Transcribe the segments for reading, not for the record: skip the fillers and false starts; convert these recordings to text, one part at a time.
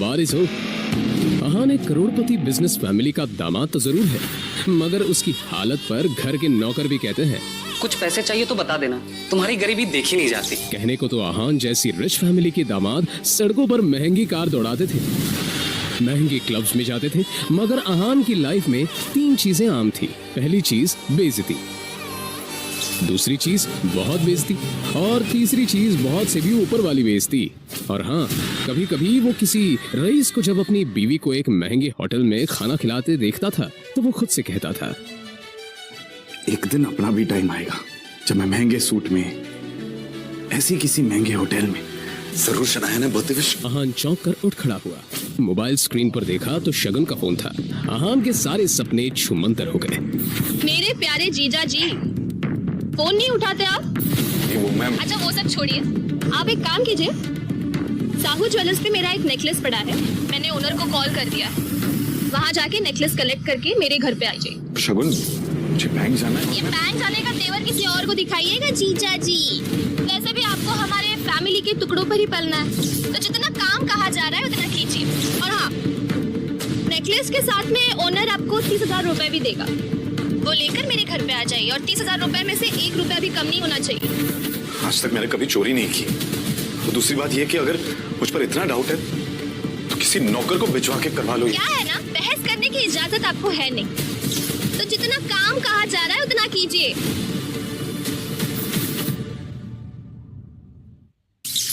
बारिश हो। अहान एक करोड़पति बिजनेस फैमिली का दामाद तो जरूर है, मगर उसकी हालत पर घर के नौकर भी कहते हैं कुछ पैसे चाहिए तो बता देना, तुम्हारी गरीबी देखी नहीं जाती। कहने को तो अहान जैसी रिच फैमिली के दामाद सड़कों पर महंगी कार दौड़ाते थे, महंगे क्लब्स में जाते थे, मगर अहान की लाइफ में 3 चीजें आम थी। पहली चीज बेइज्जती, दूसरी चीज बहुत बेइज्जती, और तीसरी चीज बहुत से भी ऊपर वाली बेइज्जती। और हाँ, कभी कभी वो किसी रईस को जब अपनी बीवी को एक महंगे होटल में खाना खिलाते देखता था तो वो खुद से कहता था, एक दिन अपना भी टाइम आएगा जब मैं महंगे सूट में ऐसी किसी महंगे होटल में जरूर शनाया ने बहुत विश। अहान चौंक कर उठ खड़ा हुआ। मोबाइल स्क्रीन पर देखा तो शगन का फोन था। अहान के सारे सपने छूमंतर हो गए। मेरे प्यारे जीजा जी, फोन नहीं उठाते आप? वो मैम। अच्छा वो सब छोड़िए, आप एक काम कीजिए, साहू ज्वेलर्स पे मेरा एक नेकलेस पड़ा है, मैंने ओनर को कॉल कर दिया है, वहाँ जाके नेकलेस कलेक्ट करके मेरे घर पे आ जाइए। शगुन, मुझे बैंक जाना है। ये बैंक जाने का तेवर किसी और को दिखाइएगा जीजा जी। वैसे भी आपको हमारे फैमिली के टुकड़ों पर ही पलना है, तो जितना काम कहा जा रहा है उतना कीजिए। और हाँ, नेकलेस के साथ में ओनर आपको 30,000 रुपए भी देगा, वो लेकर मेरे घर पे आ जाइए। और 30,000 रुपए में से 1 रुपया भी कम नहीं होना चाहिए। आज तक मैंने कभी चोरी नहीं की। तो दूसरी बात ये कि अगर मुझ पर इतना डाउट है तो किसी नौकर को भिजवा के करवा लो। क्या है ना, बहस करने की इजाजत आपको है नहीं, तो जितना काम कहा जा रहा है उतना कीजिए।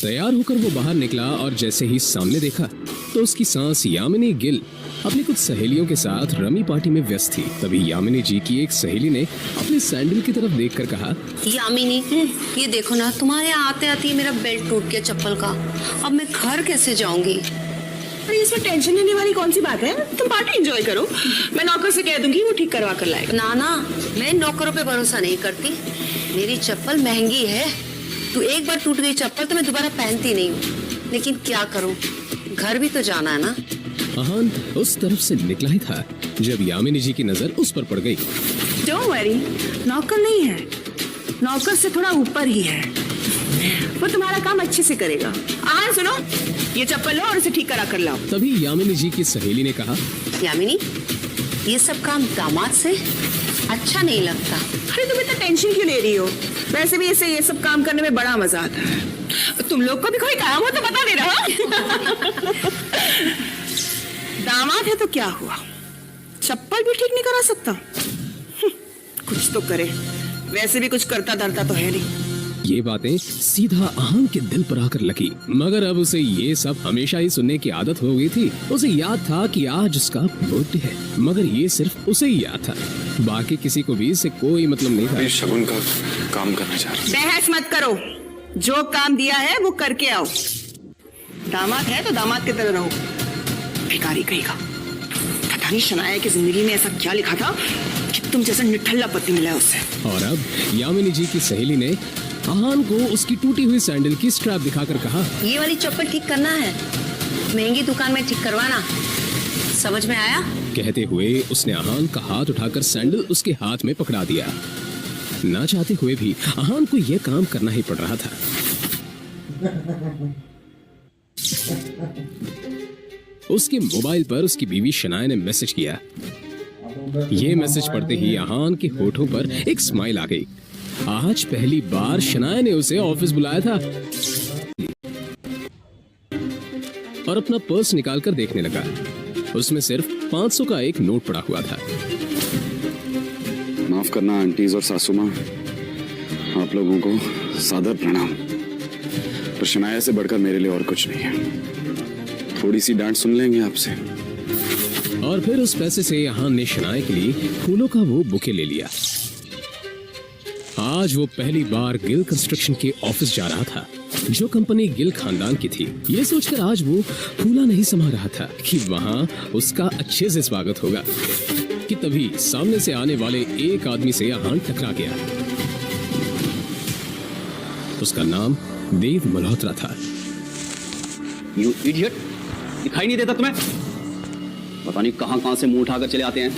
तैयार होकर वो बाहर निकला और जैसे ही सामने देखा तो उसकी सांस यामिनी गिल अपनी कुछ सहेलियों के साथ रमी पार्टी में व्यस्त थी। तभी यामिनी जी की एक सहेली ने अपने सैंडल की तरफ देखकर कहा, यामिनी, ये देखो ना, तुम्हारे आते आते मेरा बेल्ट टूट गया चप्पल का। अब मैं घर कैसे जाऊंगी? अरे इसमें टेंशन लेने वाली कौन सी बात है? तुम पार्टी एंजॉय करो, मैं नौकर से कह दूंगी, वो ठीक करवा कर लाएगा। ना ना, मैं नौकरों पे भरोसा नहीं करती। मेरी चप्पल महंगी है, तो एक बार टूट गई चप्पल तो मैं दोबारा पहनती नहीं हूँ। लेकिन क्या करूँ, घर भी तो जाना है ना। अहान उस तरफ से निकला ही था जब यामिनी जी की नजर उस पर पड़ गई। डोंट वरी, नौकर नहीं है, नौकर से थोड़ा ऊपर ही है, वो तुम्हारा काम अच्छे से करेगा। सुनो, ये चप्पल लो और इसे ठीक करा कर लाओ। तभी यामिनी जी की सहेली ने कहा, यामिनी, ये सब काम दामाद से अच्छा नहीं लगता। अरे तुम इतना टेंशन क्यों ले रही हो? वैसे भी इसे ये सब काम करने में बड़ा मजा आता है। तुम लोग को भी कोई काम हो तो बता देना। दामाद है तो क्या हुआ, चप्पल भी ठीक नहीं करा सकता? कुछ तो करे, वैसे भी कुछ करता धरता तो है नहीं। ये बातें सीधा अहान के दिल पर आकर लगी, मगर अब उसे ये सब हमेशा ही सुनने की आदत हो गई थी। उसे याद था कि आज उसका बर्थडे है, मगर ये सिर्फ उसे ही याद था, बाकी किसी को भी इससे कोई मतलब नहीं था। शगुन का काम करना चाह रहा हूं। बहस मत करो, जो काम दिया है वो करके आओ। दामाद है तो दामाद की तरह रहो। भिखारी कहेगा, पता नहीं शनाया की जिंदगी में ऐसा क्या लिखा था कि तुम जैसा निठल्ला पति मिला उससे। और अब यामिनी जी की सहेली ने अहान को उसकी टूटी हुई सैंडल की स्ट्रैप दिखाकर कहा, ये वाली चप्पल ठीक करना है, महंगी दुकान में ठीक करवाना, समझ में आया? कहते हुए उसने अहान का हाथ उठाकर सैंडल उसके हाथ में पकड़ा दिया। ना चाहते हुए भी अहान को यह काम करना ही पड़ रहा था। उसके मोबाइल पर उसकी बीवी शनाया ने मैसेज किया। ये मैसेज पढ़ते ही अहान के होठों पर एक स्माइल आ गई। आज पहली बार शनाया ने उसे ऑफिस बुलाया था और अपना पर्स निकालकर देखने लगा। उसमें सिर्फ 500 का एक नोट पड़ा हुआ था। माफ करना आंटीज और सासू माँ, आप लोगों को सादर प्रणाम। पर शनाया से बढ़कर मेरे लिए और कुछ नहीं है। थोड़ी सी डांट सुन लेंगे आपसे। और फिर उस पैसे से अहान ने शनाया के लिए फूलों का वो बुके ले लिया। आज वो पहली बार गिल कंस्ट्रक्शन के ऑफिस जा रहा था, जो कंपनी गिल खानदान की थी। ये सोचकर आज वो फूला नहीं समा रहा था कि वहां उसका अच्छे से स्वागत होगा, कि तभी सामने से आने वाले एक आदमी से अहान टकरा गया। उसका नाम देव मल्होत्रा था। यू इडियट, दिखाई नहीं देता तुम्हें? पता नहीं कहां से मुंह उठाकर चले आते हैं।